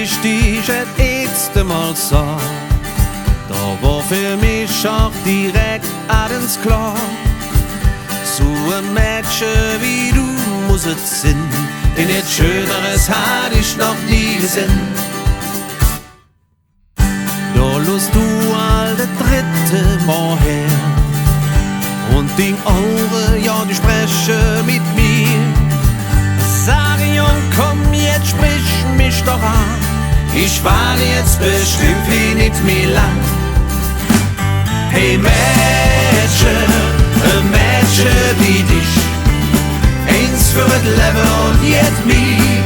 ich dich das erste Mal sah, da war für mich auch direkt alles klar. So ein Mädchen wie du muss es sein, denn etwas Schöneres hatte ich noch nie gesehen. Da lust du all das dritte Mal her und die Augen, ja, die sprechen mit mir. Sag Jung, komm, jetzt sprich mich doch an. Ich warte jetzt bestimmt wie nicht mehr lang. Hey Mädchen, ein Mädchen wie dich, eins für das Leben und jetzt mich.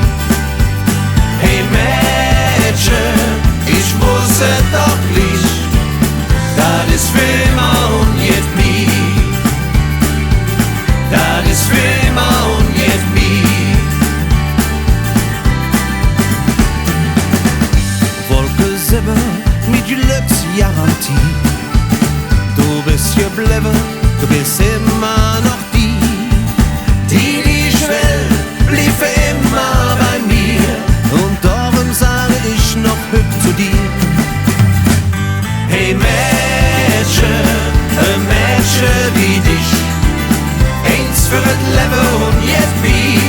Hey Mädchen, ich muss es doch nicht, das ist für immer und jetzt mich. Das ist für immer und jetzt mich. Wolke 7 mit Glücksgarantie. Du bist geblieben, du bist immer noch die ich will, blieb für immer bei mir. Und darum sage ich noch hübsch zu dir. Hey Mädchen, ein Mädchen wie dich, eins für das Leben und jetzt mich.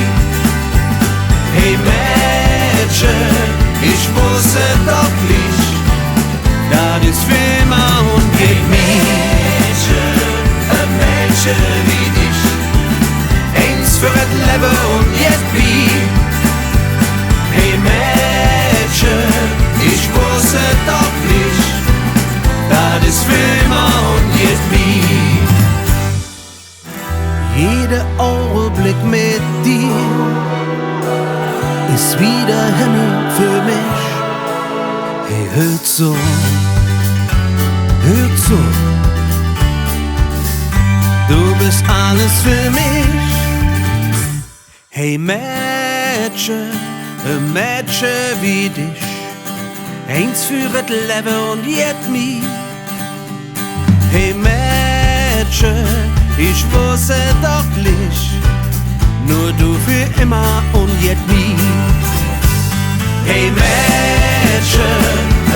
Hey Mädchen, ich muss es doch nicht, das ist für immer und geht Mädchen, ein Mädchen wie dich, eins für das Leben und jetzt mich. Hey Mädchen, ich muss es doch nicht, das ist für immer und jetzt mich. Jeder Augenblick mit dir ist wieder Himmel für mich. Hey, hört so, du bist alles für mich. Hey Mädchen, ein Mädchen wie dich, eins für das Leben und jetzt mich. Hey Mädchen, ich wusste doch nicht, nur du für immer und jetzt mich. Hey Mädchen,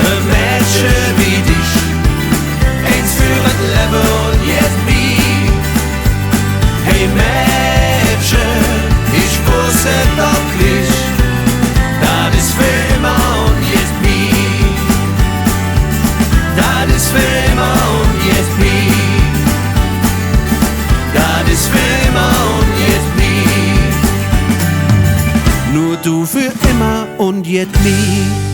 ein Mädchen wie dich, eins für das Leben und jetzt mich. Hey Mädchen, ich wusste doch nicht, das ist für immer und jetzt mich. Das ist für immer und jetzt mich. Das ist für immer und jetzt mich. Nur du für immer und jetzt mich.